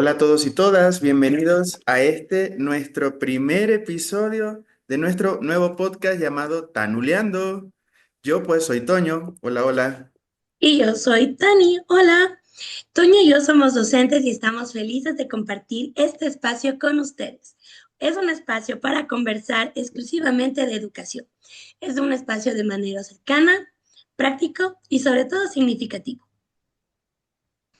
Hola a todos y todas, bienvenidos a este nuestro primer episodio de nuestro nuevo podcast llamado Tanuleando. Yo pues soy Toño, hola, hola. Y yo soy Tani. Hola. Toño y yo somos docentes y estamos felices de compartir este espacio con ustedes. Es un espacio para conversar exclusivamente de educación. Es un espacio de manera cercana, práctico y sobre todo significativo.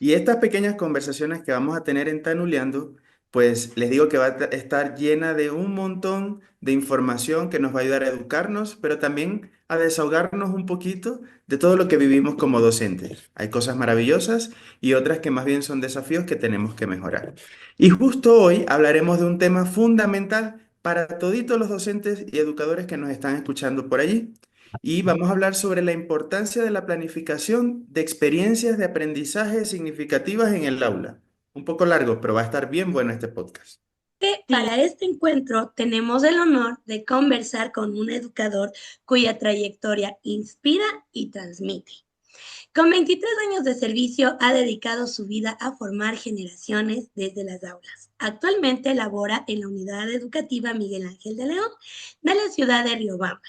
Y estas pequeñas conversaciones que vamos a tener en Tanuleando, pues les digo que va a estar llena de un montón de información que nos va a ayudar a educarnos, pero también a desahogarnos un poquito de todo lo que vivimos como docentes. Hay cosas maravillosas y otras que más bien son desafíos que tenemos que mejorar. Y justo hoy hablaremos de un tema fundamental para toditos los docentes y educadores que nos están escuchando por allí. Y vamos a hablar sobre la importancia de la planificación de experiencias de aprendizaje significativas en el aula. Un poco largo, pero va a estar bien bueno este podcast. Que para este encuentro tenemos el honor de conversar con un educador cuya trayectoria inspira y transmite. Con 23 años de servicio, ha dedicado su vida a formar generaciones desde las aulas. Actualmente labora en la Unidad Educativa Miguel Ángel de León de la ciudad de Riobamba.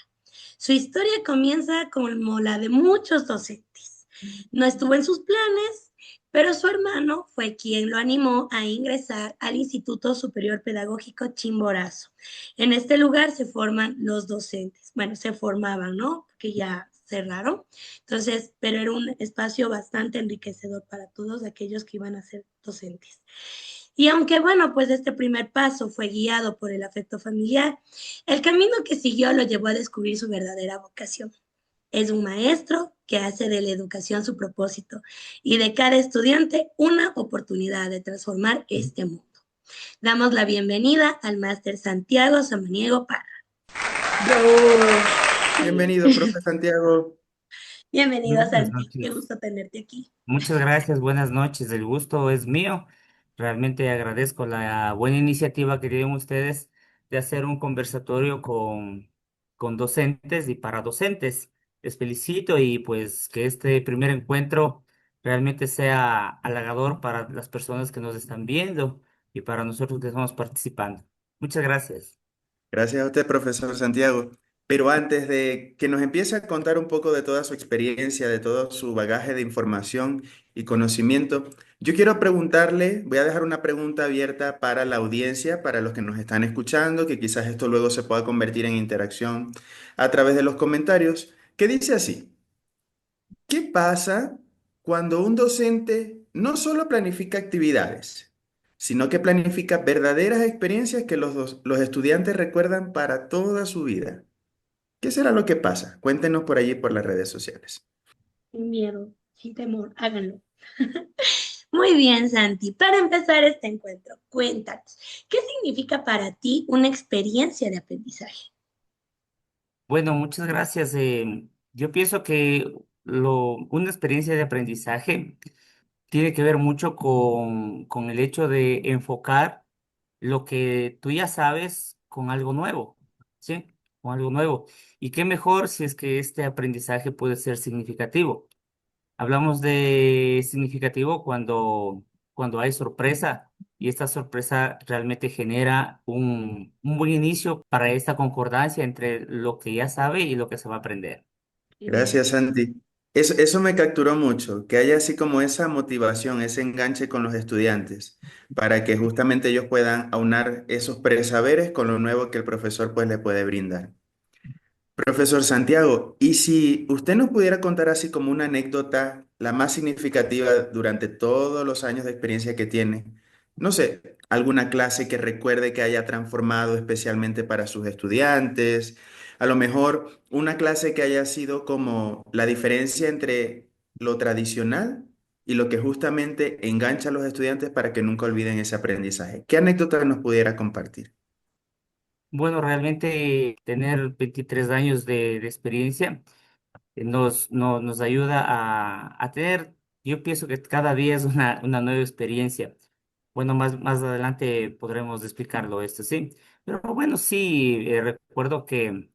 Su historia comienza como la de muchos docentes. No estuvo en sus planes, pero su hermano fue quien lo animó a ingresar al Instituto Superior Pedagógico Chimborazo. En este lugar se forman los docentes. Bueno, se formaban, ¿no? Porque ya cerraron. Entonces, pero era un espacio bastante enriquecedor para todos aquellos que iban a ser docentes. Y aunque, bueno, pues este primer paso fue guiado por el afecto familiar, el camino que siguió lo llevó a descubrir su verdadera vocación. Es un maestro que hace de la educación su propósito y de cada estudiante una oportunidad de transformar este mundo. Damos la bienvenida al máster Santiago Samaniego Parra. ¡Bravo! Bienvenido, profe Santiago. Bienvenido, Buenas Santi. Qué noches. gusto tenerte aquí. Muchas gracias, buenas noches. El gusto es mío. Realmente agradezco la buena iniciativa que tienen ustedes de hacer un conversatorio con docentes y para docentes. Les felicito y pues que este primer encuentro realmente sea halagador para las personas que nos están viendo y para nosotros que estamos participando. Muchas gracias. Gracias a usted, profesor Santiago. Pero antes de que nos empiece a contar un poco de toda su experiencia, de todo su bagaje de información y conocimiento, yo quiero preguntarle, voy a dejar una pregunta abierta para la audiencia, para los que nos están escuchando, que quizás esto luego se pueda convertir en interacción a través de los comentarios, que dice así: ¿qué pasa cuando un docente no solo planifica actividades, sino que planifica verdaderas experiencias que los estudiantes recuerdan para toda su vida? ¿Qué será lo que pasa? Cuéntenos por allí por las redes sociales. Sin miedo, sin temor, háganlo. Muy bien, Santi. Para empezar este encuentro, cuéntanos, ¿qué significa para ti una experiencia de aprendizaje? Bueno, muchas gracias. Yo pienso que una experiencia de aprendizaje tiene que ver mucho con el hecho de enfocar lo que tú ya sabes con algo nuevo, ¿sí? Con algo nuevo. Y qué mejor si es que este aprendizaje puede ser significativo. Hablamos de significativo cuando hay sorpresa y esta sorpresa realmente genera un buen inicio para esta concordancia entre lo que ya sabe y lo que se va a aprender. Gracias, Santi. Eso me capturó mucho, que haya así como esa motivación, ese enganche con los estudiantes, para que justamente ellos puedan aunar esos presaberes con lo nuevo que el profesor pues le puede brindar. Profesor Santiago, y si usted nos pudiera contar así como una anécdota, la más significativa durante todos los años de experiencia que tiene, no sé, alguna clase que recuerde que haya transformado especialmente para sus estudiantes, a lo mejor una clase que haya sido como la diferencia entre lo tradicional y lo que justamente engancha a los estudiantes para que nunca olviden ese aprendizaje. ¿Qué anécdota nos pudiera compartir? Bueno, realmente tener 23 años de experiencia nos ayuda a tener, yo pienso que cada día es una nueva experiencia. Bueno, más adelante podremos explicarlo esto, sí. Pero bueno, sí, recuerdo que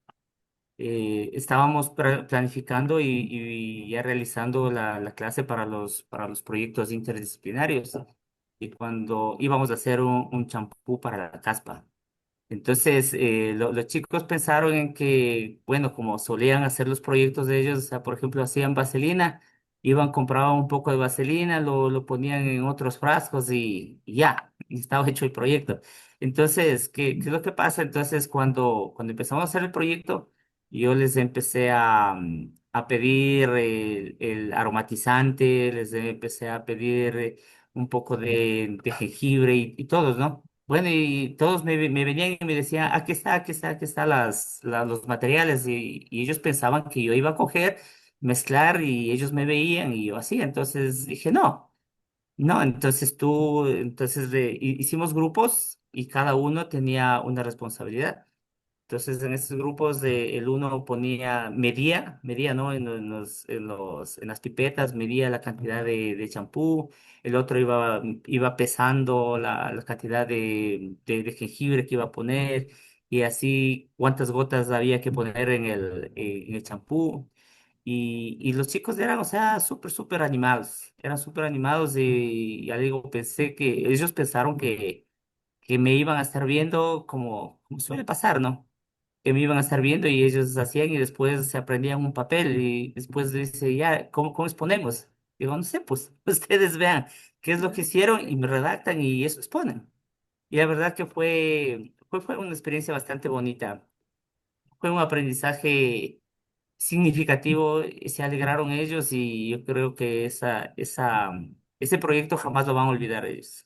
estábamos planificando y ya realizando la clase para los proyectos interdisciplinarios. y cuando íbamos a hacer un champú para la caspa. Entonces, los chicos pensaron en que, bueno, como solían hacer los proyectos de ellos, o sea, por ejemplo, hacían vaselina, iban, compraban un poco de vaselina, lo ponían en otros frascos y ya, y estaba hecho el proyecto. Entonces, ¿qué es lo que pasa? Entonces, cuando empezamos a hacer el proyecto, yo les empecé a pedir el aromatizante, les empecé a pedir un poco de jengibre y todos, ¿no? Bueno, y todos me venían y me decían, aquí está, aquí está, aquí están los materiales. Y ellos pensaban que yo iba a coger, mezclar y ellos me veían y yo hacía. Entonces dije, no, no. Entonces hicimos grupos y cada uno tenía una responsabilidad. Entonces, en estos grupos, el uno medía, ¿no? En las pipetas, medía la cantidad de champú, el otro iba pesando la cantidad de jengibre que iba a poner, y así cuántas gotas había que poner en el champú. Y los chicos eran, o sea, súper animados, eran súper animados, y ya digo, pensé que ellos pensaron que me iban a estar viendo como suele pasar, ¿no? Que me iban a estar viendo y ellos hacían y después se aprendían un papel y después dice, ya, ¿cómo exponemos? Digo, no sé, pues ustedes vean qué es lo que hicieron y me redactan y eso exponen. Y la verdad que fue una experiencia bastante bonita. Fue un aprendizaje significativo, se alegraron ellos y yo creo que ese proyecto jamás lo van a olvidar ellos.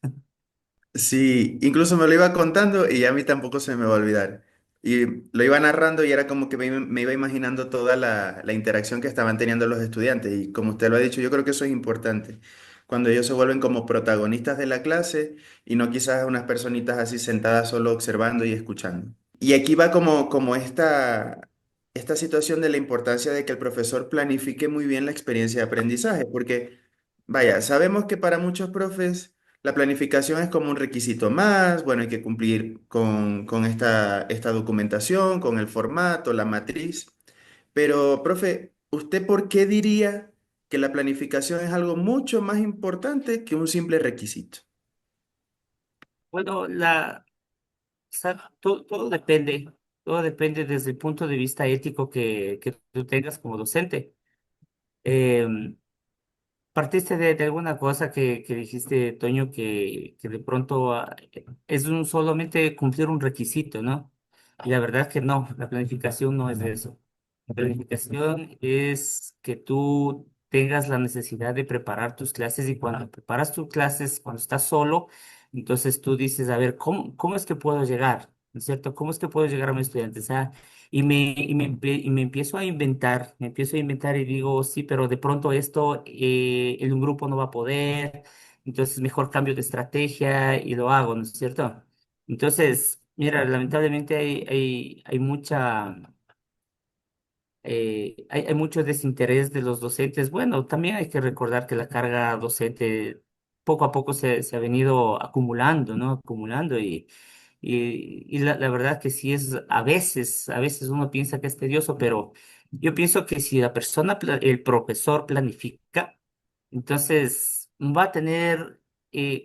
Sí, incluso me lo iba contando y a mí tampoco se me va a olvidar. Y lo iba narrando y era como que me iba imaginando toda la interacción que estaban teniendo los estudiantes. Y como usted lo ha dicho, yo creo que eso es importante. Cuando ellos se vuelven como protagonistas de la clase y no quizás unas personitas así sentadas solo observando y escuchando. Y aquí va como esta situación de la importancia de que el profesor planifique muy bien la experiencia de aprendizaje, porque, vaya, sabemos que para muchos profes la planificación es como un requisito más, bueno, hay que cumplir con esta documentación, con el formato, la matriz, pero, profe, ¿usted por qué diría que la planificación es algo mucho más importante que un simple requisito? Bueno, o sea, todo depende desde el punto de vista ético que tú tengas como docente. Em, Partiste de alguna cosa que dijiste, Toño, que de pronto es solamente cumplir un requisito, ¿no? Y la verdad que no, la planificación no es eso. La planificación es que tú tengas la necesidad de preparar tus clases y cuando preparas tus clases, cuando estás solo, entonces tú dices, a ver, ¿cómo es que puedo llegar? ¿No es cierto? ¿Cómo es que puedo llegar a mis estudiantes? Y me empiezo a inventar, y digo, sí, pero de pronto esto en un grupo no va a poder, entonces mejor cambio de estrategia y lo hago, ¿no es cierto? Entonces, mira, lamentablemente hay mucho desinterés de los docentes. Bueno, también hay que recordar que la carga docente poco a poco se ha venido acumulando, ¿no? Acumulando y la verdad que sí es, a veces uno piensa que es tedioso, pero yo pienso que si el profesor planifica, entonces va a tener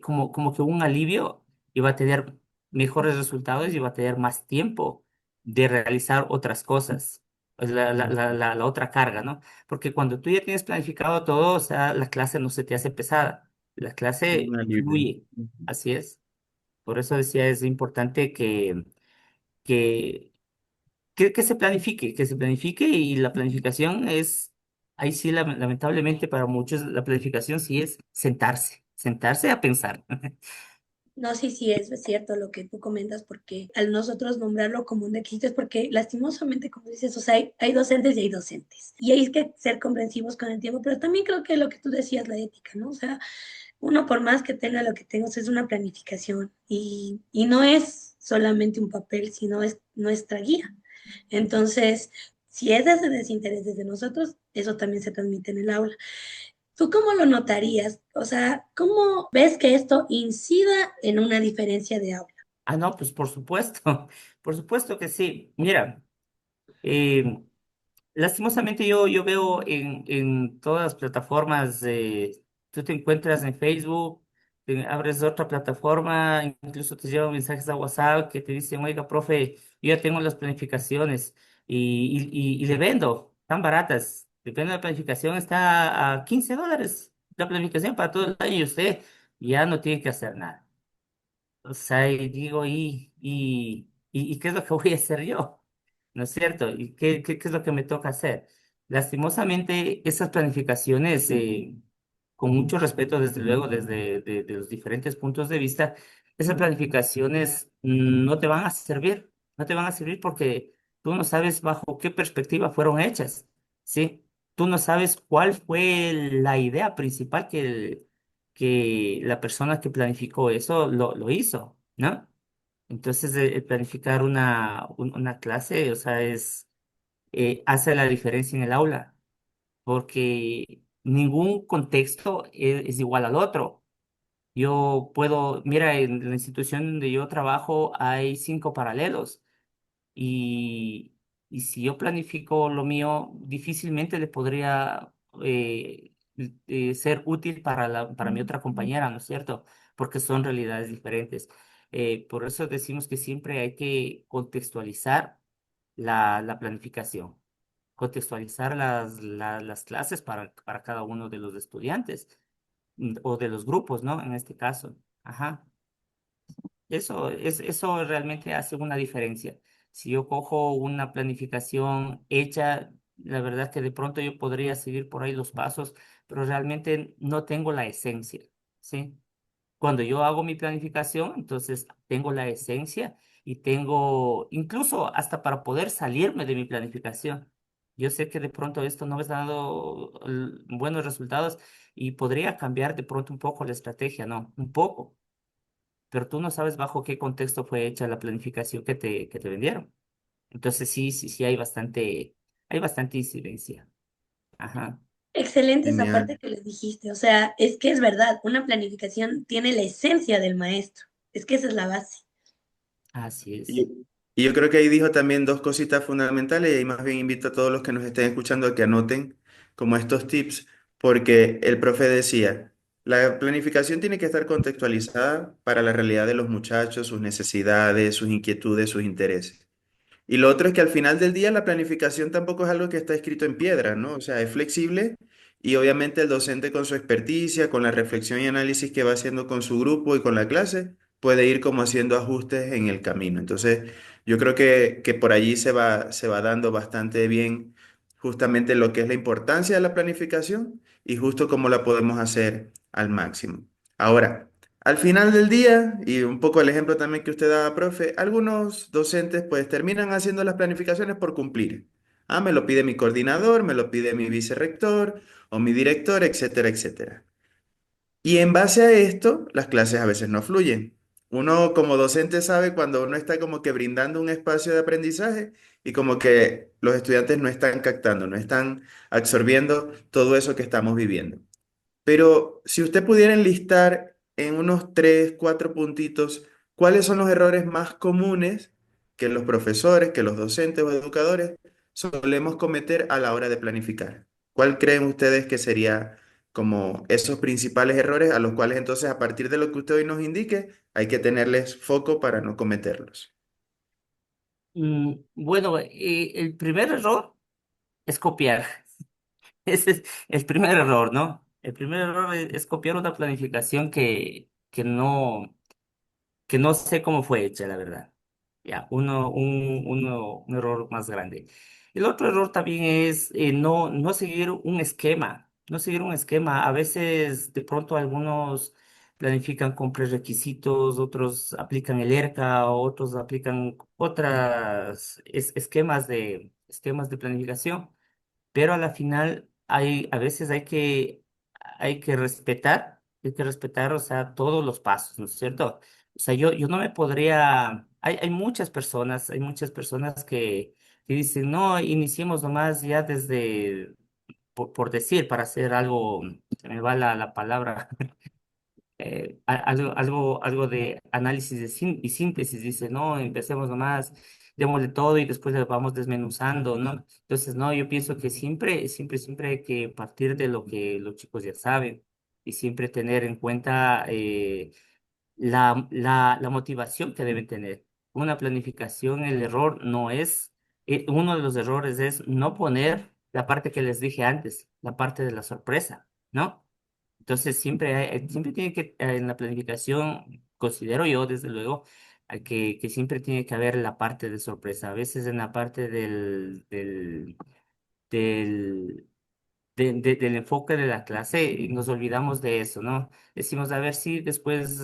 como que un alivio y va a tener mejores resultados y va a tener más tiempo de realizar otras cosas. Es la otra carga, ¿no? Porque cuando tú ya tienes planificado todo, o sea, la clase no se te hace pesada, la Un clase alivio. fluye, así es. Por eso decía, es importante que, que se planifique y la planificación ahí sí, lamentablemente para muchos, la planificación sí es sentarse a pensar. No, sí, sí, es cierto lo que tú comentas, porque al nosotros nombrarlo como un requisito es porque lastimosamente, como dices, o sea, hay docentes y hay docentes. Y hay que ser comprensivos con el tiempo, pero también creo que lo que tú decías, la ética, ¿no? O sea, uno por más que tenga lo que tenga, o sea, es una planificación y no es solamente un papel, sino es nuestra guía. Entonces, si es ese desinterés desde nosotros, eso también se transmite en el aula. ¿Tú cómo lo notarías? O sea, ¿cómo ves que esto incida en una diferencia de aula? Ah, no, pues por supuesto, por supuesto que sí. Mira, eh, lastimosamente yo veo en todas las plataformas, tú te encuentras en Facebook. abres otra plataforma, incluso te llevan mensajes a WhatsApp que te dicen, oiga, profe, yo ya tengo las planificaciones y le vendo, tan baratas. Depende de la planificación, está a $15 la planificación para todo el año y usted ya no tiene que hacer nada. O sea, y digo, ¿y qué es lo que voy a hacer yo? ¿No es cierto? ¿Y qué es lo que me toca hacer? Lastimosamente, esas planificaciones, con mucho respeto, desde luego, de los diferentes puntos de vista, esas planificaciones no te van a servir, no te van a servir porque tú no sabes bajo qué perspectiva fueron hechas, ¿sí? Tú no sabes cuál fue la idea principal que la persona que planificó eso lo hizo, ¿no? Entonces, el planificar una clase, o sea, hace la diferencia en el aula, porque ningún contexto es igual al otro. Yo puedo, mira, en la institución donde yo trabajo hay 5 paralelos y, y si yo planifico lo mío, difícilmente le podría ser útil para mi otra compañera, ¿no es cierto? Porque son realidades diferentes. Por eso decimos que siempre hay que contextualizar la planificación, contextualizar las clases para cada uno de los estudiantes o de los grupos, ¿no? En este caso. Ajá. Eso realmente hace una diferencia. Si yo cojo una planificación hecha, la verdad que de pronto yo podría seguir por ahí los pasos, pero realmente no tengo la esencia, ¿sí? Cuando yo hago mi planificación, entonces tengo la esencia y tengo, incluso hasta para poder salirme de mi planificación. Yo sé que de pronto esto no me está dando buenos resultados y podría cambiar de pronto un poco la estrategia, ¿no? Un poco, pero tú no sabes bajo qué contexto fue hecha la planificación que te vendieron. Entonces sí hay bastante incidencia. Ajá, Excelente esa Genial. parte que les dijiste. O sea, es que es verdad, una planificación tiene la esencia del maestro. Es que esa es la base. así es. Y, y yo creo que ahí dijo también dos cositas fundamentales y ahí más bien invito a todos los que nos estén escuchando a que anoten como estos tips, porque el profe decía, la planificación tiene que estar contextualizada para la realidad de los muchachos, sus necesidades, sus inquietudes, sus intereses. Y lo otro es que al final del día la planificación tampoco es algo que está escrito en piedra, ¿no? O sea, es flexible y obviamente el docente con su experticia, con la reflexión y análisis que va haciendo con su grupo y con la clase, puede ir como haciendo ajustes en el camino. Entonces, yo creo que por allí se va dando bastante bien justamente lo que es la importancia de la planificación y justo cómo la podemos hacer al máximo. Ahora, al final del día, y un poco el ejemplo también que usted daba, profe, algunos docentes pues terminan haciendo las planificaciones por cumplir. Ah, me lo pide mi coordinador, me lo pide mi vicerrector o mi director, etcétera, etcétera. Y en base a esto, las clases a veces no fluyen. Uno como docente sabe cuando uno está como que brindando un espacio de aprendizaje y como que los estudiantes no están captando, no están absorbiendo todo eso que estamos viviendo. Pero si usted pudiera enlistar en unos tres, cuatro puntitos, ¿cuáles son los errores más comunes que los profesores, que los docentes o educadores solemos cometer a la hora de planificar? ¿Cuál creen ustedes que sería como esos principales errores a los cuales entonces a partir de lo que usted hoy nos indique hay que tenerles foco para no cometerlos? Bueno, el primer error es copiar. Ese es el primer error, ¿no? El primer error es copiar una planificación que no sé cómo fue hecha, la verdad. Ya, un error más grande. El otro error también es no seguir un esquema, no seguir un esquema. A veces, de pronto, algunos planifican con prerequisitos, otros aplican el ERCA, otros aplican otras esquemas de planificación, pero a la final a veces hay que respetar, o sea, todos los pasos, ¿no es cierto? O sea, yo no me podría, hay muchas personas que dicen, no, iniciemos nomás ya desde, por decir, para hacer algo, se me va la palabra, algo de análisis y síntesis, dice, no, empecemos nomás, démosle todo y después le vamos desmenuzando, ¿no? Entonces, no, yo pienso que siempre, siempre, siempre hay que partir de lo que los chicos ya saben. y siempre tener en cuenta la motivación que deben tener. Una planificación, el error no es, uno de los errores es no poner la parte que les dije antes, la parte de la sorpresa, ¿no? Entonces siempre tiene que, en la planificación, considero yo desde luego, que siempre tiene que haber la parte de sorpresa. A veces en la parte del del enfoque de la clase y nos olvidamos de eso, ¿no? Decimos, a ver si después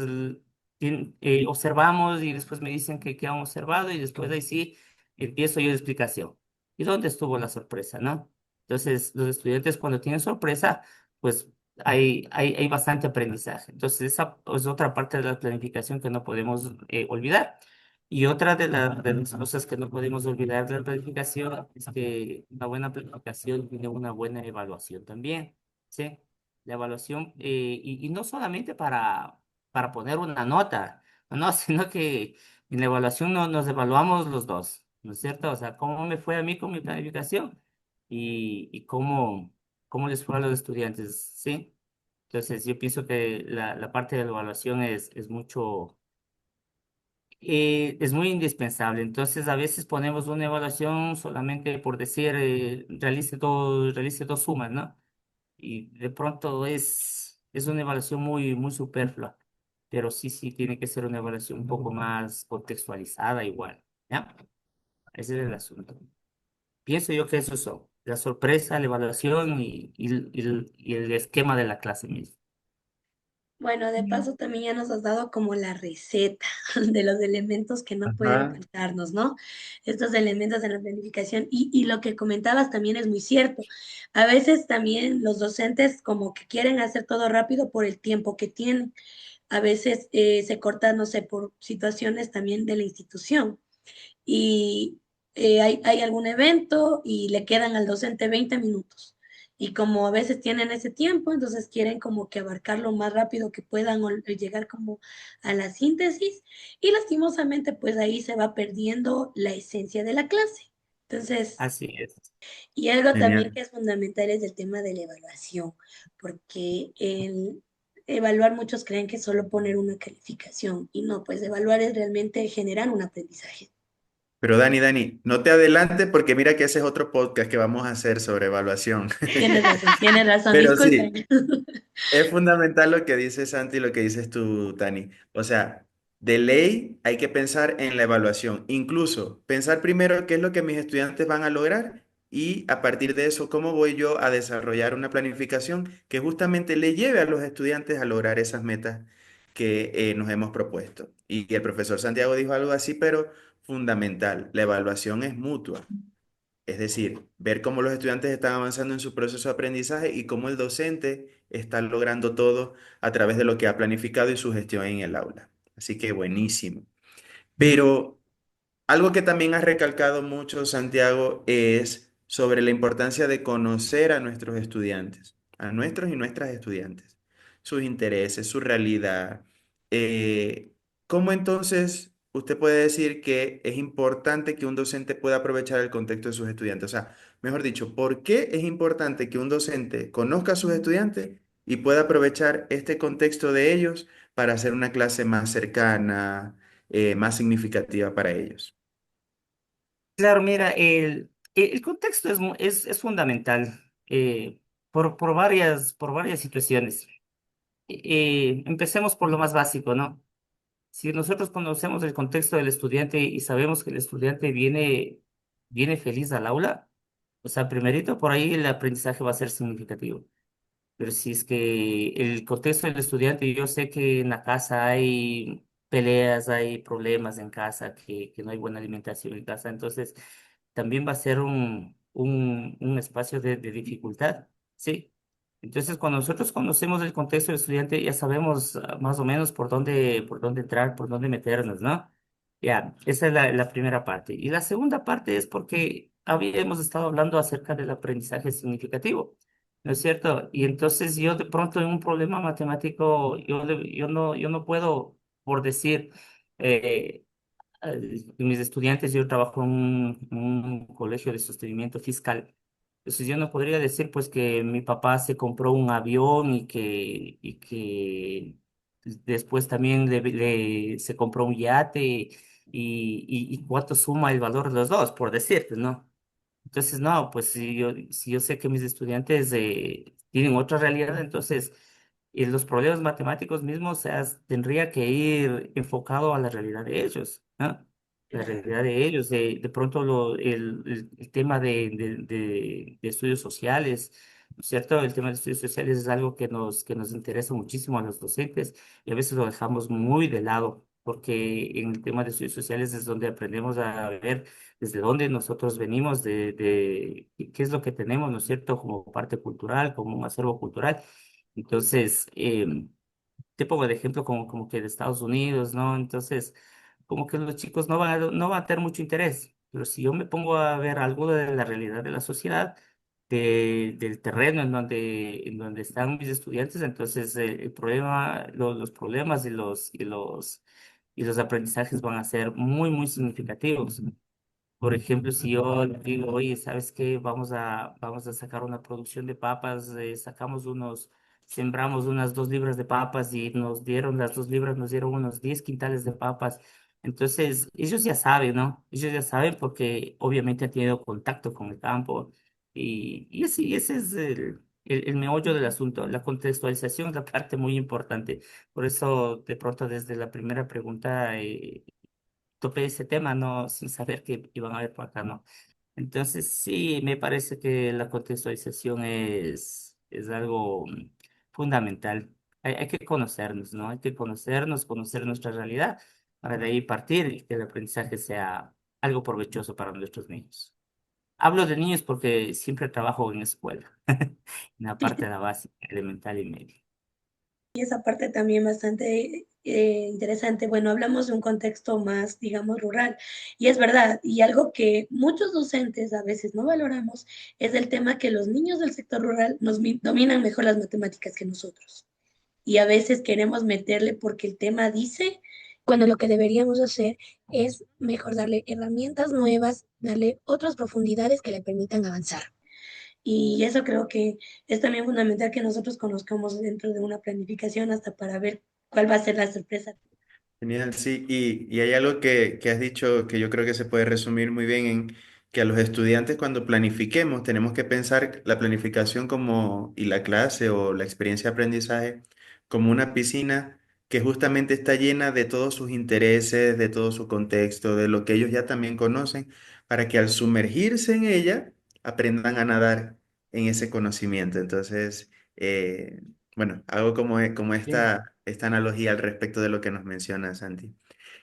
observamos y después me dicen que han observado y después ahí sí empiezo yo la explicación. ¿Y dónde estuvo la sorpresa, no? Entonces, los estudiantes cuando tienen sorpresa, pues hay bastante aprendizaje. Entonces, esa es otra parte de la planificación que no podemos olvidar. Y otra de las cosas que no podemos olvidar de la planificación es que una buena planificación tiene una buena evaluación también, ¿sí? La evaluación, y no solamente para poner una nota, no, sino que en la evaluación nos evaluamos los dos, ¿no es cierto? O sea, cómo me fue a mí con mi planificación y cómo les fue a los estudiantes, ¿sí? Entonces, yo pienso que la parte de la evaluación es mucho es muy indispensable. Entonces, a veces ponemos una evaluación solamente por decir, realice dos sumas, ¿no? Y de pronto es una evaluación muy superflua, pero sí tiene que ser una evaluación un poco más contextualizada igual, ¿ya? Ese es el asunto. Pienso yo que eso son la sorpresa, la evaluación y el esquema de la clase misma. Bueno, de paso también ya nos has dado como la receta de los elementos que no pueden Ajá. faltarnos, ¿no? Estos elementos en la planificación. Y lo que comentabas también es muy cierto. A veces también los docentes como que quieren hacer todo rápido por el tiempo que tienen. A veces se corta, no sé, por situaciones también de la institución y hay algún evento y le quedan al docente 20 minutos. Y como a veces tienen ese tiempo, entonces quieren como que abarcar lo más rápido que puedan o llegar como a la síntesis y lastimosamente pues ahí se va perdiendo la esencia de la clase. Entonces, Así es. y algo también Genial. que es fundamental es el tema de la evaluación, porque el evaluar muchos creen que solo poner una calificación y no, pues evaluar es realmente generar un aprendizaje. Pero Dani, no te adelantes porque mira que ese es otro podcast que vamos a hacer sobre evaluación. Tienes razón, Pero disculpen. sí. Es fundamental lo que dice Santi y lo que dices tú, Tani. O sea, de ley hay que pensar en la evaluación. Incluso pensar primero qué es lo que mis estudiantes van a lograr y a partir de eso, cómo voy yo a desarrollar una planificación que justamente le lleve a los estudiantes a lograr esas metas que nos hemos propuesto. Y el profesor Santiago dijo algo así, pero fundamental. La evaluación es mutua. Es decir, ver cómo los estudiantes están avanzando en su proceso de aprendizaje y cómo el docente está logrando todo a través de lo que ha planificado y su gestión en el aula. Así que buenísimo. Pero algo que también has recalcado mucho, Santiago, es sobre la importancia de conocer a nuestros estudiantes, a nuestros y nuestras estudiantes, sus intereses, su realidad. ¿Cómo entonces usted puede decir que es importante que un docente pueda aprovechar el contexto de sus estudiantes? O sea, mejor dicho, ¿por qué es importante que un docente conozca a sus estudiantes y pueda aprovechar este contexto de ellos para hacer una clase más cercana, más significativa para ellos? Claro, mira, el contexto es fundamental por varias situaciones. Empecemos por lo más básico, ¿no? Si nosotros conocemos el contexto del estudiante y sabemos que el estudiante viene feliz al aula, o sea, primerito por ahí el aprendizaje va a ser significativo. Pero si es que el contexto del estudiante, yo sé que en la casa hay peleas, hay problemas en casa, que no hay buena alimentación en casa, entonces también va a ser un espacio de dificultad, ¿sí? Entonces, cuando nosotros conocemos el contexto del estudiante, ya sabemos más o menos por dónde entrar, por dónde meternos, ¿no? Ya, esa es la primera parte. Y la segunda parte es porque habíamos estado hablando acerca del aprendizaje significativo. ¿No es cierto? Y entonces yo de pronto en un problema matemático, yo no puedo, por decir, mis estudiantes, yo trabajo en un colegio de sostenimiento fiscal. Entonces yo no podría decir pues que mi papá se compró un avión y que después también se compró un yate y cuánto suma el valor de los dos, por decirte, ¿no? Entonces, no, pues si yo sé que mis estudiantes tienen otra realidad, entonces los problemas matemáticos mismos, o sea, tendría que ir enfocado a la realidad de ellos, ¿no? La realidad de ellos, de pronto el tema de estudios sociales, ¿no es cierto? El tema de estudios sociales es algo que nos interesa muchísimo a los docentes y a veces lo dejamos muy de lado, porque en el tema de estudios sociales es donde aprendemos a ver desde dónde nosotros venimos, de qué es lo que tenemos, ¿no es cierto?, como parte cultural, como un acervo cultural. Entonces, te pongo de ejemplo como que de Estados Unidos, ¿no? Entonces, como que los chicos no van a tener mucho interés, pero si yo me pongo a ver algo de la realidad de la sociedad, del terreno en donde están mis estudiantes, entonces el problema, los problemas y los aprendizajes van a ser muy, muy significativos. Por ejemplo, si yo digo, oye, ¿sabes qué? Vamos a sacar una producción de papas, sembramos unas 2 libras de papas y las 2 libras nos dieron unos 10 quintales de papas. Entonces, ellos ya saben, ¿no? Ellos ya saben porque obviamente han tenido contacto con el campo y ese es el meollo del asunto. La contextualización es la parte muy importante. Por eso, de pronto, desde la primera pregunta, topé ese tema, no, sin saber que iban a ver por acá, ¿no? Entonces, sí, me parece que la contextualización es algo fundamental. Hay que conocernos, ¿no? Hay que conocernos, conocer nuestra realidad, para de ahí partir y que el aprendizaje sea algo provechoso para nuestros niños. Hablo de niños porque siempre trabajo en escuela, en la parte de la básica, elemental y media. Y esa parte también bastante interesante. Bueno, hablamos de un contexto más, digamos, rural. Y es verdad, y algo que muchos docentes a veces no valoramos es el tema que los niños del sector rural dominan mejor las matemáticas que nosotros. Y a veces queremos meterle porque el tema dice, cuando lo que deberíamos hacer es mejor darle herramientas nuevas, darle otras profundidades que le permitan avanzar. Y eso creo que es también fundamental que nosotros conozcamos dentro de una planificación hasta para ver cuál va a ser la sorpresa. Genial, sí, y hay algo que has dicho que yo creo que se puede resumir muy bien en que a los estudiantes cuando planifiquemos tenemos que pensar la planificación como, y la clase o la experiencia de aprendizaje como una piscina que justamente está llena de todos sus intereses, de todo su contexto, de lo que ellos ya también conocen, para que al sumergirse en ella aprendan a nadar en ese conocimiento. Entonces, bueno, hago como Sí. esta analogía al respecto de lo que nos menciona Santi.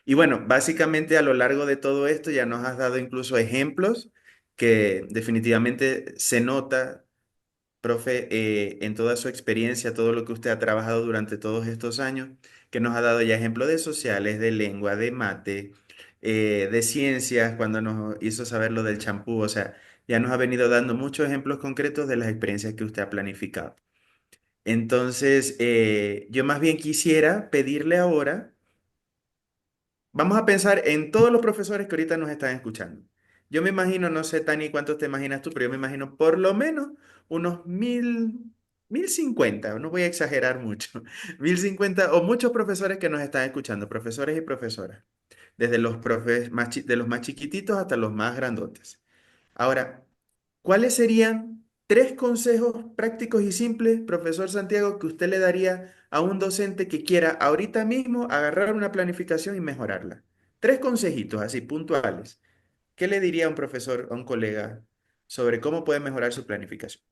Y bueno, básicamente a lo largo de todo esto ya nos has dado incluso ejemplos que definitivamente se nota, profe, en toda su experiencia, todo lo que usted ha trabajado durante todos estos años, que nos ha dado ya ejemplos de sociales, de lengua, de mate, de ciencias, cuando nos hizo saber lo del champú, o sea, ya nos ha venido dando muchos ejemplos concretos de las experiencias que usted ha planificado. Entonces, yo más bien quisiera pedirle ahora, vamos a pensar en todos los profesores que ahorita nos están escuchando. Yo me imagino, no sé, Tani, cuántos te imaginas tú, pero yo me imagino por lo menos unos 1050, no voy a exagerar mucho, 1050 o muchos profesores que nos están escuchando, profesores y profesoras, desde los profes de los más chiquititos hasta los más grandotes. Ahora, ¿cuáles serían 3 consejos prácticos y simples, profesor Santiago, que usted le daría a un docente que quiera ahorita mismo agarrar una planificación y mejorarla? 3 consejitos así puntuales. ¿Qué le diría a un profesor, a un colega, sobre cómo puede mejorar su planificación?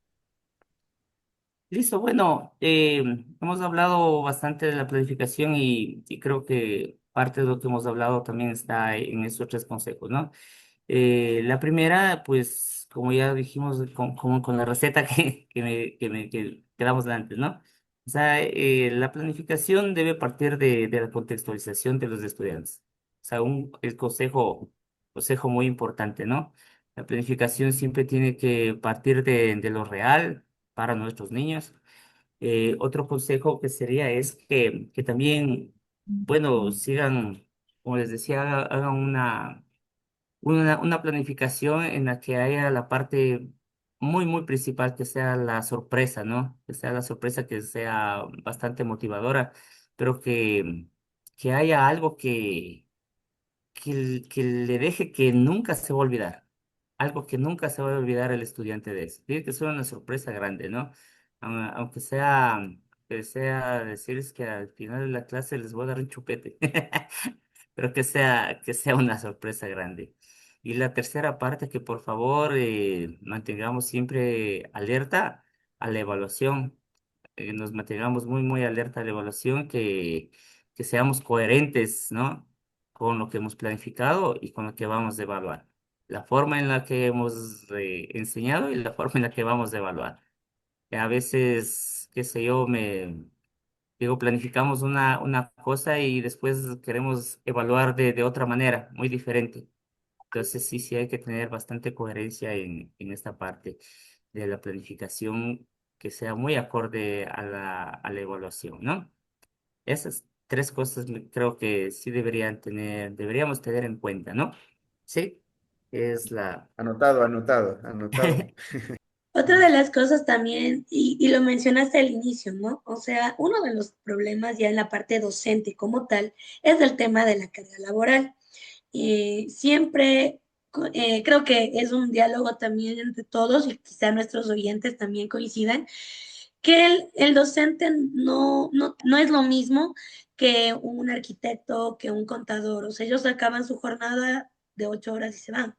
Listo, bueno, hemos hablado bastante de la planificación y creo que parte de lo que hemos hablado también está en estos 3 consejos, ¿no? La primera, pues, como ya dijimos, como con la receta que damos antes, ¿no? O sea, la planificación debe partir de la contextualización de los estudiantes. O sea, el consejo muy importante, ¿no? La planificación siempre tiene que partir de lo real para nuestros niños. Otro consejo que sería es que también, bueno, sigan, como les decía, hagan una planificación en la que haya la parte muy, muy principal que sea la sorpresa, ¿no? Que sea la sorpresa, que sea bastante motivadora, pero que haya algo que le deje que nunca se va a olvidar. Algo que nunca se va a olvidar el estudiante de eso. Tiene que ser una sorpresa grande, ¿no? Aunque sea decirles que al final de la clase les voy a dar un chupete. Pero que sea una sorpresa grande. Y la tercera parte, que por favor mantengamos siempre alerta a la evaluación, nos mantengamos muy, muy alerta a la evaluación, que seamos coherentes, ¿no? Con lo que hemos planificado y con lo que vamos a evaluar. La forma en la que hemos enseñado y la forma en la que vamos a evaluar. A veces, qué sé yo, digo, planificamos una cosa y después queremos evaluar de otra manera, muy diferente. Entonces sí, sí hay que tener bastante coherencia en esta parte de la planificación, que sea muy acorde a la evaluación, ¿no? Esas tres cosas creo que sí deberíamos tener en cuenta, ¿no? Sí, es la... Anotado, anotado, anotado. Otra de las cosas también, y lo mencionaste al inicio, ¿no? O sea, uno de los problemas ya en la parte docente como tal es el tema de la carga laboral. Siempre creo que es un diálogo también entre todos y quizá nuestros oyentes también coincidan, que el docente no es lo mismo que un arquitecto, que un contador. O sea, ellos acaban su jornada de 8 horas y se van.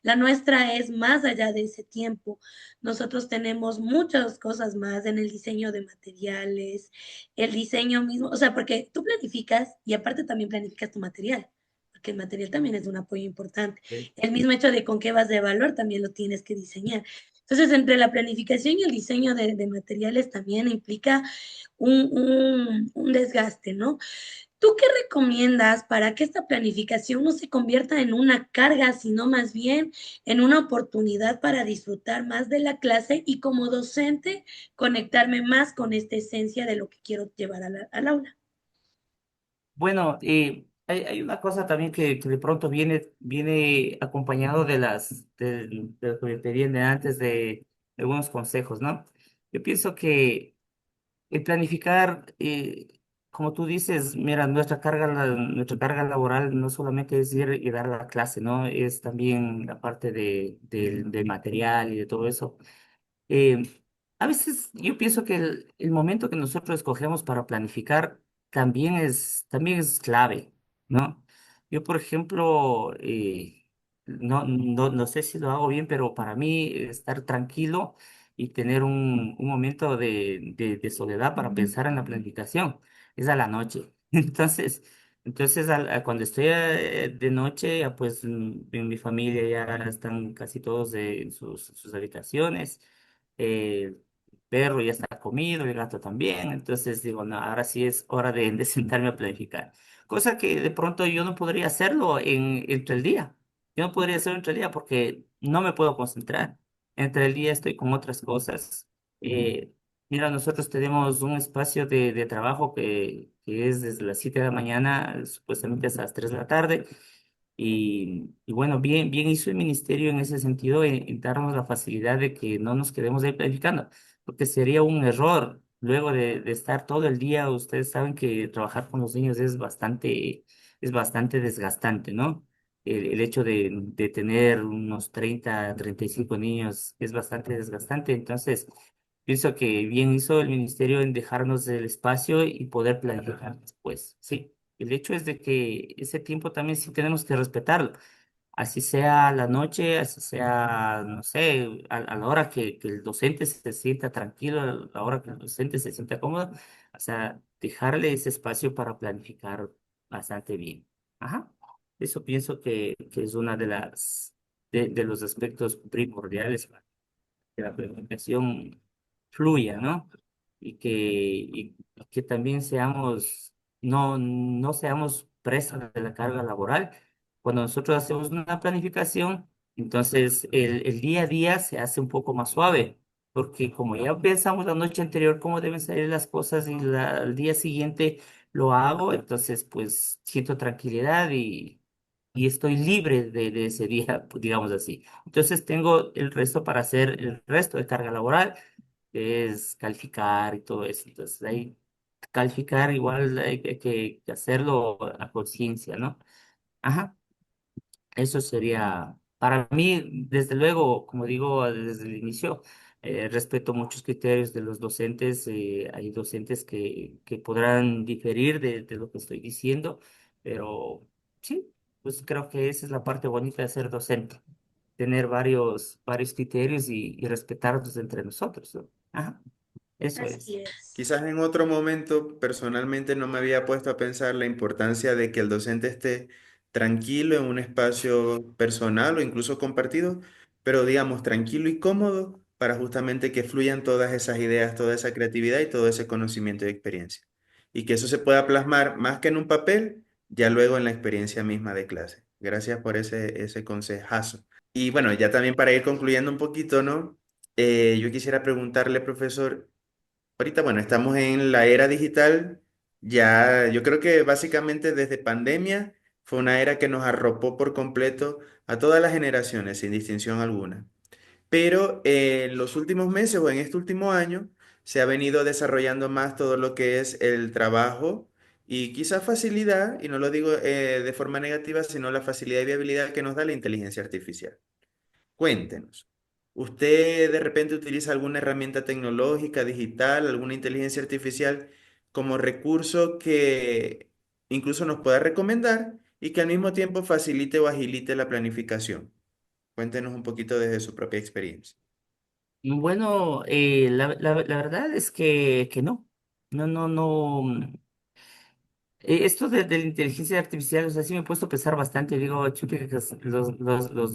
La nuestra es más allá de ese tiempo. Nosotros tenemos muchas cosas más en el diseño de materiales, el diseño mismo, o sea, porque tú planificas y aparte también planificas tu material, porque el material también es un apoyo importante. El mismo hecho de con qué vas de valor también lo tienes que diseñar. Entonces, entre la planificación y el diseño de materiales también implica un desgaste, ¿no? ¿Tú qué recomiendas para que esta planificación no se convierta en una carga, sino más bien en una oportunidad para disfrutar más de la clase y como docente conectarme más con esta esencia de lo que quiero llevar al aula? Bueno, hay una cosa también que de pronto viene acompañado de lo que me pedían de antes, de algunos consejos, ¿no? Yo pienso que el planificar, como tú dices, mira, nuestra carga laboral no solamente es ir y dar la clase, ¿no? Es también la parte del material y de todo eso. Eh, a veces yo pienso que el momento que nosotros escogemos para planificar también es clave, ¿no? Yo, por ejemplo, no sé si lo hago bien, pero para mí estar tranquilo y tener un momento de soledad para pensar en la planificación es a la noche. Entonces, cuando estoy de noche, ya pues en mi familia ya están casi todos en sus habitaciones. El perro ya está comido, el gato también. Entonces digo, no, ahora sí es hora de sentarme a planificar. Cosa que de pronto yo no podría hacerlo entre el día. Yo no podría hacerlo entre el día porque no me puedo concentrar. Entre el día estoy con otras cosas. Eh, Mira, nosotros tenemos un espacio de trabajo que es desde las 7 de la mañana, supuestamente hasta las 3 de la tarde. Y bueno, bien, bien hizo el ministerio en ese sentido, en darnos la facilidad de que no nos quedemos ahí planificando, porque sería un error luego de estar todo el día. Ustedes saben que trabajar con los niños es bastante desgastante, ¿no? El hecho de tener unos 35 niños es bastante desgastante. Entonces, pienso que bien hizo el ministerio en dejarnos el espacio y poder planificar después. Sí, el hecho es de que ese tiempo también sí tenemos que respetarlo. Así sea la noche, así sea, no sé, a la hora que el docente se sienta tranquilo, a la hora que el docente se sienta cómodo, o sea, dejarle ese espacio para planificar bastante bien. Ajá. Eso pienso que es una de los aspectos primordiales, que la planificación fluya, ¿no? Y que también no seamos presas de la carga laboral. Cuando nosotros hacemos una planificación, entonces el día a día se hace un poco más suave, porque como ya pensamos la noche anterior cómo deben salir las cosas y al día siguiente lo hago, entonces pues siento tranquilidad y estoy libre de ese día, pues, digamos así. Entonces tengo el resto para hacer el resto de carga laboral, que es calificar y todo eso. Entonces ahí calificar igual hay que hacerlo a conciencia, ¿no? Ajá. Eso sería, para mí, desde luego, como digo desde el inicio, respeto muchos criterios de los docentes. Hay docentes que podrán diferir de lo que estoy diciendo, pero sí, pues creo que esa es la parte bonita de ser docente, tener varios criterios y respetarlos entre nosotros, ¿no? Ajá, eso Así es. es. Quizás en otro momento personalmente no me había puesto a pensar la importancia de que el docente esté tranquilo en un espacio personal o incluso compartido, pero digamos tranquilo y cómodo para justamente que fluyan todas esas ideas, toda esa creatividad y todo ese conocimiento y experiencia. Y que eso se pueda plasmar más que en un papel, ya luego en la experiencia misma de clase. Gracias por ese consejazo. Y bueno, ya también para ir concluyendo un poquito, ¿no? Yo quisiera preguntarle, profesor, ahorita, bueno, estamos en la era digital. Ya, yo creo que básicamente desde pandemia fue una era que nos arropó por completo a todas las generaciones, sin distinción alguna. Pero en los últimos meses o en este último año se ha venido desarrollando más todo lo que es el trabajo y quizás facilidad, y no lo digo de forma negativa, sino la facilidad y viabilidad que nos da la inteligencia artificial. Cuéntenos, ¿usted de repente utiliza alguna herramienta tecnológica, digital, alguna inteligencia artificial como recurso que incluso nos pueda recomendar y que al mismo tiempo facilite o agilite la planificación? Cuéntenos un poquito desde su propia experiencia. Bueno, la verdad es que no. No, no, no. Esto de la inteligencia artificial, o sea, sí me he puesto a pensar bastante. Digo, chuta, que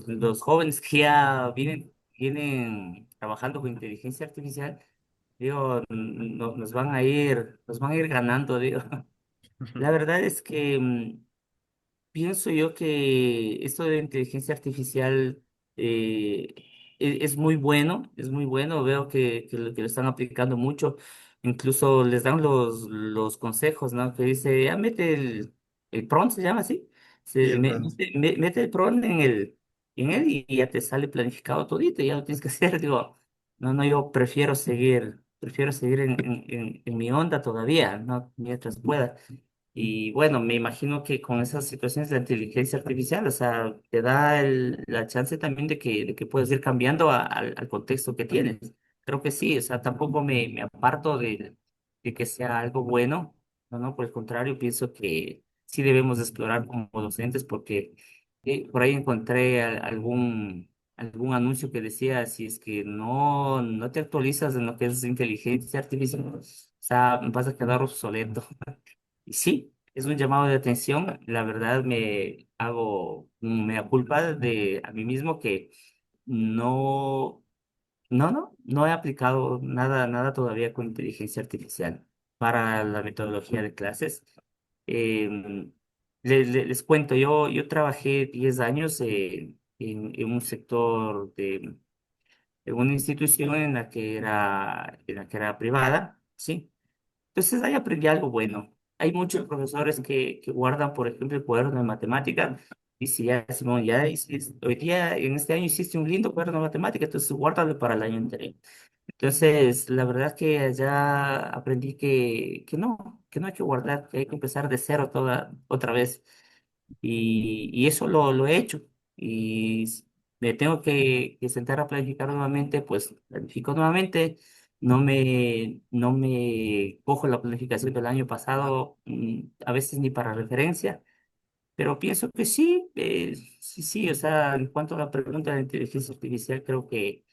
los jóvenes que ya vienen trabajando con inteligencia artificial, digo, nos van a ir ganando, digo. La verdad es que pienso yo que esto de la inteligencia artificial eh, es muy bueno, es muy bueno. Veo que lo están aplicando mucho. Incluso les dan los consejos, ¿no? Que dice, ya mete el prompt, se llama así. Y el pronto. Mete el prompt en él y ya te sale planificado todito, ya lo tienes que hacer. Digo, no, no, yo prefiero seguir en mi onda todavía, ¿no? Mientras pueda. Y bueno, me imagino que con esas situaciones de inteligencia artificial, o sea, te da la chance también de que puedes ir cambiando al contexto que tienes. Creo que sí, o sea, tampoco me aparto de que sea algo bueno, no, no, por el contrario, pienso que sí debemos de explorar como docentes porque por ahí encontré algún anuncio que decía, si es que no te actualizas en lo que es inteligencia artificial, o sea, vas a quedar obsoleto. Y sí, es un llamado de atención. La verdad me hago mea culpa a mí mismo que no, no he aplicado nada todavía con inteligencia artificial para la metodología de clases. Em, les cuento, yo trabajé 10 años en un sector en una institución en la que era privada, ¿sí? Entonces ahí aprendí algo bueno. Hay muchos profesores que guardan, por ejemplo, el cuaderno de matemática. Y si ya, Simón, hoy día, en este año hiciste un lindo cuaderno de matemática, entonces guárdalo para el año anterior. Entonces, la verdad es que allá aprendí que no hay que guardar, que hay que empezar de cero otra vez. Y eso lo he hecho. Y me tengo que sentar a planificar nuevamente, pues planifico nuevamente. No me cojo la planificación del año pasado, a veces ni para referencia, pero pienso que sí, sí, sí. O sea, en cuanto a la pregunta de la inteligencia artificial, creo que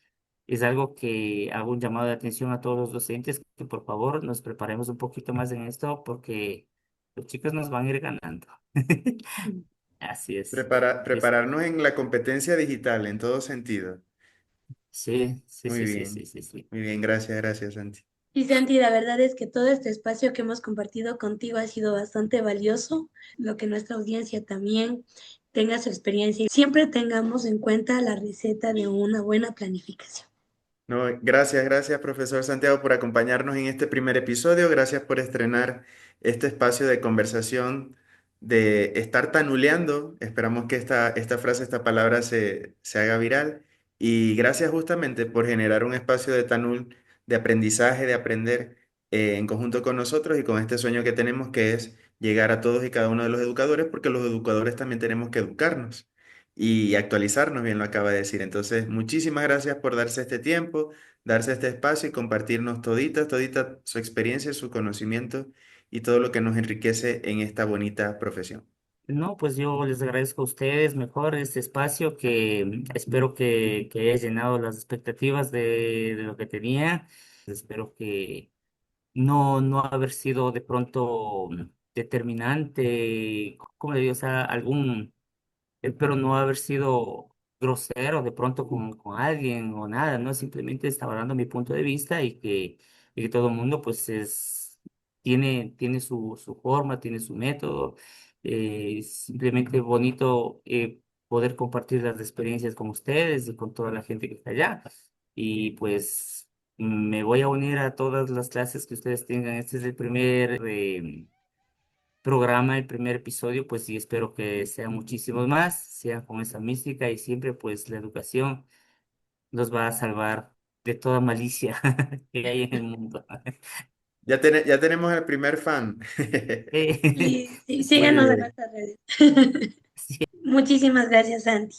es algo que hago un llamado de atención a todos los docentes, que por favor nos preparemos un poquito más en esto, porque los chicos nos van a ir ganando. Así es. Es- Prepararnos en la competencia digital en todo sentido. Sí, sí, Muy sí, sí, sí, bien, sí, sí. muy bien, gracias, Santi. Y Santi, la verdad es que todo este espacio que hemos compartido contigo ha sido bastante valioso, lo que nuestra audiencia también tenga su experiencia y siempre tengamos en cuenta la receta de una buena planificación. No, gracias, profesor Santiago, por acompañarnos en este primer episodio. Gracias por estrenar este espacio de conversación de estar tanuleando. Esperamos que esta frase, esta palabra se haga viral. Y gracias justamente por generar un espacio de tanul, de aprendizaje, de aprender en conjunto con nosotros y con este sueño que tenemos, que es llegar a todos y cada uno de los educadores, porque los educadores también tenemos que educarnos y actualizarnos, bien lo acaba de decir. Entonces, muchísimas gracias por darse este tiempo, darse este espacio y compartirnos todita su experiencia, su conocimiento y todo lo que nos enriquece en esta bonita profesión. No, pues yo les agradezco a ustedes mejor este espacio que espero que haya llenado las expectativas de lo que tenía. Espero que no haber sido de pronto determinante, como le digo, o sea, pero no haber sido grosero de pronto con alguien o nada, ¿no? Simplemente estaba dando mi punto de vista y que todo el mundo pues tiene su forma, tiene su método. Simplemente bonito poder compartir las experiencias con ustedes y con toda la gente que está allá. Y pues me voy a unir a todas las clases que ustedes tengan. Este es el primer programa, el primer episodio, pues sí, espero que sean muchísimos más, sean con esa mística y siempre pues la educación los va a salvar de toda malicia que hay en el mundo. Ya tenemos el primer fan. Sí, sí, Muy síganos en bien. nuestras redes. Sí, Muchísimas gracias, Santi.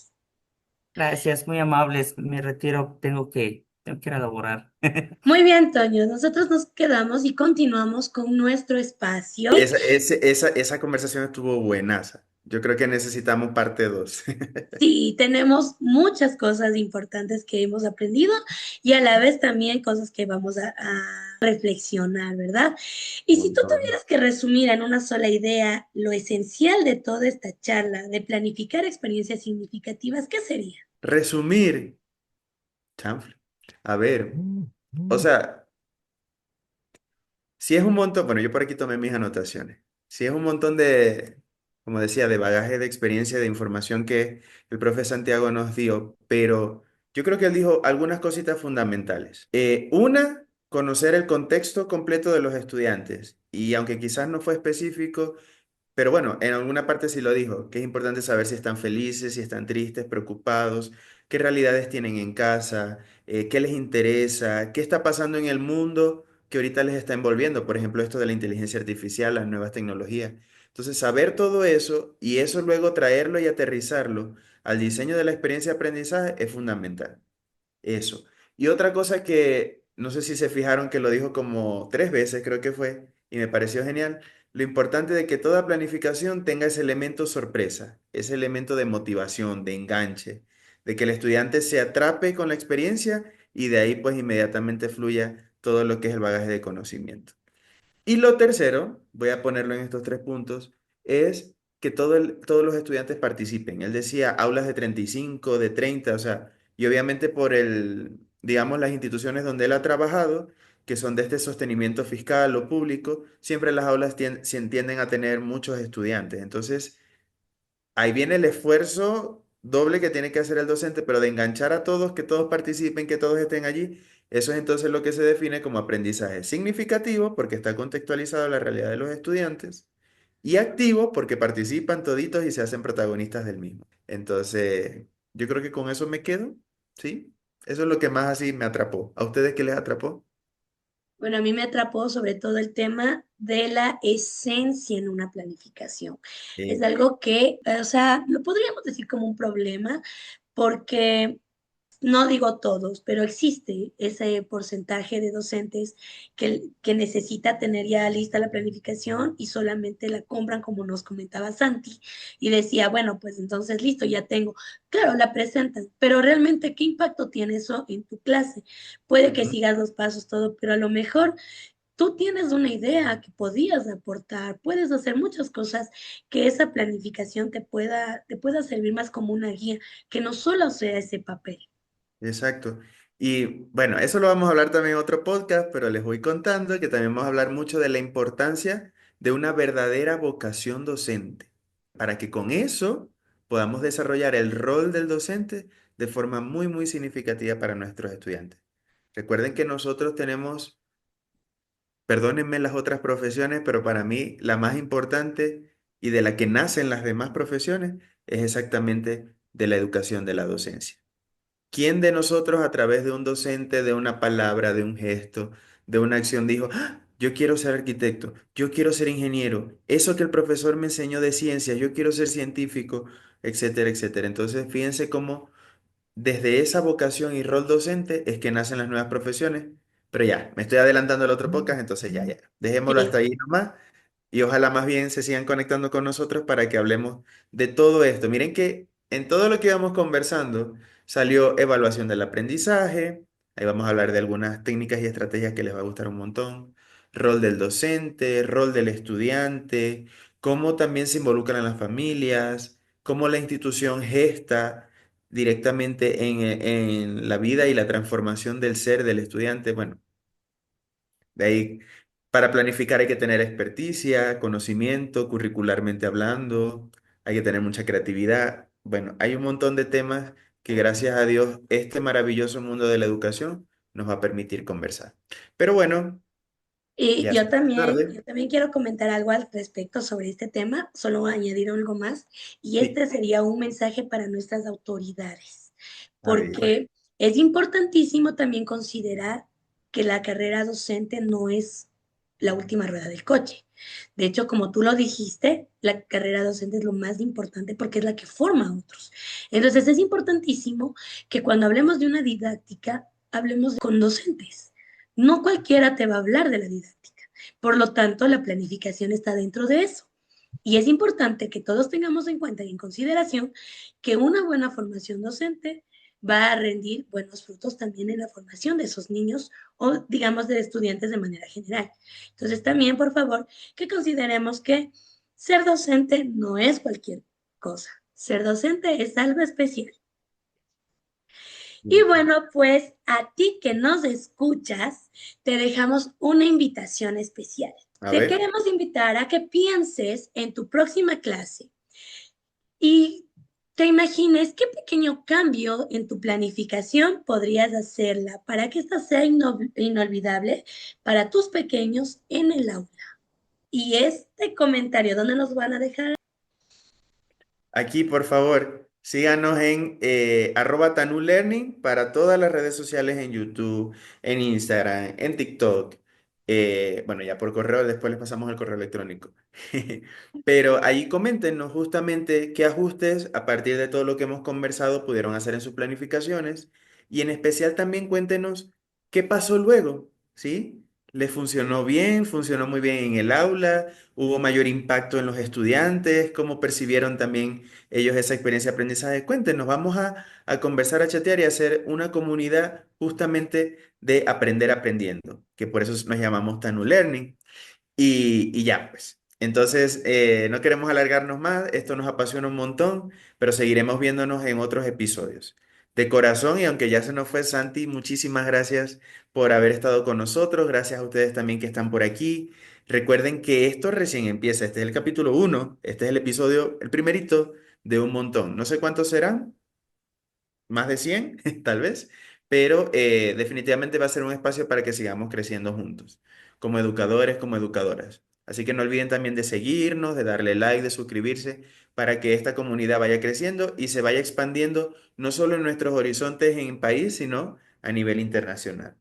gracias, muy amables, me retiro, tengo que ir a laborar. Muy bien, Toño. Nosotros nos quedamos y continuamos con nuestro espacio. Esa conversación estuvo buenaza. Yo creo que necesitamos parte 2. Sí, tenemos muchas cosas importantes que hemos aprendido y a la vez también cosas que vamos a reflexionar, ¿verdad? Y Un si tú montón. tuvieras que resumir en una sola idea lo esencial de toda esta charla, de planificar experiencias significativas, ¿qué sería? Resumir, chanfle. A ver, o sea, si es un montón, bueno, yo por aquí tomé mis anotaciones. Si es un montón de, como decía, de bagaje de experiencia, de información que el profe Santiago nos dio, pero yo creo que él dijo algunas cositas fundamentales. Una, conocer el contexto completo de los estudiantes. Y aunque quizás no fue específico, pero bueno, en alguna parte sí lo dijo, que es importante saber si están felices, si están tristes, preocupados, qué realidades tienen en casa, qué les interesa, qué está pasando en el mundo que ahorita les está envolviendo, por ejemplo, esto de la inteligencia artificial, las nuevas tecnologías. Entonces, saber todo eso y eso luego traerlo y aterrizarlo al diseño de la experiencia de aprendizaje es fundamental. Eso. Y otra cosa que no sé si se fijaron que lo dijo como 3 veces, creo que fue, y me pareció genial, lo importante de que toda planificación tenga ese elemento sorpresa, ese elemento de motivación, de enganche, de que el estudiante se atrape con la experiencia y de ahí pues inmediatamente fluya todo lo que es el bagaje de conocimiento. Y lo tercero, voy a ponerlo en estos 3 puntos, es que todos los estudiantes participen. Él decía aulas de 35, de 30, o sea, y obviamente por digamos, las instituciones donde él ha trabajado, que son de este sostenimiento fiscal o público, siempre las aulas tienden a tener muchos estudiantes. Entonces, ahí viene el esfuerzo doble que tiene que hacer el docente, pero de enganchar a todos, que todos participen, que todos estén allí. Eso es entonces lo que se define como aprendizaje significativo, porque está contextualizado a la realidad de los estudiantes, y activo, porque participan toditos y se hacen protagonistas del mismo. Entonces, yo creo que con eso me quedo, ¿sí? Eso es lo que más así me atrapó. ¿A ustedes qué les atrapó? Bueno, a mí me atrapó sobre todo el tema de la esencia en una planificación. Es Sí, algo que, o sea, lo podríamos decir como un problema porque no digo todos, pero existe ese porcentaje de docentes que necesita tener ya lista la planificación y solamente la compran, como nos comentaba Santi, y decía, bueno, pues entonces listo, ya tengo. Claro, la presentan, pero realmente, ¿qué impacto tiene eso en tu clase? Puede que ujú, sigas los pasos, todo, pero a lo mejor tú tienes una idea que podías aportar, puedes hacer muchas cosas que esa planificación te pueda servir más como una guía, que no solo sea ese papel. exacto. Y bueno, eso lo vamos a hablar también en otro podcast, pero les voy contando que también vamos a hablar mucho de la importancia de una verdadera vocación docente, para que con eso podamos desarrollar el rol del docente de forma muy significativa para nuestros estudiantes. Recuerden que nosotros tenemos, perdónenme las otras profesiones, pero para mí la más importante y de la que nacen las demás profesiones es exactamente de la educación de la docencia. ¿Quién de nosotros a través de un docente, de una palabra, de un gesto, de una acción dijo, "Ah, yo quiero ser arquitecto, yo quiero ser ingeniero, eso que el profesor me enseñó de ciencias, yo quiero ser científico, etcétera, etcétera"? Entonces, fíjense cómo desde esa vocación y rol docente es que nacen las nuevas profesiones. Pero ya, me estoy adelantando al otro podcast, entonces ya, dejémoslo Sí. hasta ahí nomás. Y ojalá más bien se sigan conectando con nosotros para que hablemos de todo esto. Miren que en todo lo que íbamos conversando salió evaluación del aprendizaje. Ahí vamos a hablar de algunas técnicas y estrategias que les va a gustar un montón. Rol del docente, rol del estudiante, cómo también se involucran las familias, cómo la institución gesta directamente en la vida y la transformación del ser del estudiante. Bueno, de ahí, para planificar hay que tener experticia, conocimiento, curricularmente hablando, hay que tener mucha creatividad. Bueno, hay un montón de temas que gracias a Dios este maravilloso mundo de la educación nos va a permitir conversar. Pero bueno, Y ya se hace yo tarde. también quiero comentar algo al respecto sobre este tema, solo añadir algo más, y Sí, este sería un mensaje para nuestras autoridades, a ver. porque es importantísimo también considerar que la carrera docente no es la última rueda del coche. De hecho, como tú lo dijiste, la carrera docente es lo más importante porque es la que forma a otros. Entonces, es importantísimo que cuando hablemos de una didáctica, hablemos con docentes. No cualquiera te va a hablar de la didáctica. Por lo tanto, la planificación está dentro de eso. Y es importante que todos tengamos en cuenta y en consideración que una buena formación docente va a rendir buenos frutos también en la formación de esos niños o, digamos, de estudiantes de manera general. Entonces, también, por favor, que consideremos que ser docente no es cualquier cosa. Ser docente es algo especial. Y bueno, pues a ti que nos escuchas, te dejamos una invitación especial. A Te ver. queremos invitar a que pienses en tu próxima clase y te imagines qué pequeño cambio en tu planificación podrías hacerla para que esta sea inolvidable para tus pequeños en el aula. Y este comentario, ¿dónde nos van a dejar? Aquí, por favor, síganos en @tanulearning para todas las redes sociales en YouTube, en Instagram, en TikTok. Bueno, ya por correo, después les pasamos el correo electrónico. Pero ahí coméntenos justamente qué ajustes a partir de todo lo que hemos conversado pudieron hacer en sus planificaciones y en especial también cuéntenos qué pasó luego, ¿sí? ¿Les funcionó bien? ¿Funcionó muy bien en el aula? ¿Hubo mayor impacto en los estudiantes? ¿Cómo percibieron también ellos esa experiencia de aprendizaje? Cuéntenos, vamos a conversar, a chatear y a hacer una comunidad justamente de aprender aprendiendo, que por eso nos llamamos Tanu Learning. Y ya, pues. Entonces, no queremos alargarnos más, esto nos apasiona un montón, pero seguiremos viéndonos en otros episodios. De corazón, y aunque ya se nos fue Santi, muchísimas gracias por haber estado con nosotros, gracias a ustedes también que están por aquí. Recuerden que esto recién empieza, este es el capítulo 1, este es el episodio, el primerito de un montón. No sé cuántos serán, más de 100 tal vez, pero definitivamente va a ser un espacio para que sigamos creciendo juntos, como educadores, como educadoras. Así que no olviden también de seguirnos, de darle like, de suscribirse, para que esta comunidad vaya creciendo y se vaya expandiendo no solo en nuestros horizontes en país, sino a nivel internacional.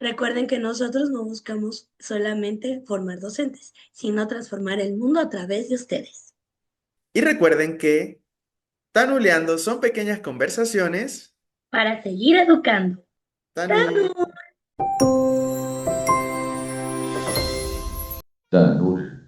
Recuerden que nosotros no buscamos solamente formar docentes, sino transformar el mundo a través de ustedes. Y recuerden que Tanuleando son pequeñas conversaciones. Para seguir educando. Tanu. ¡Salud! Danur.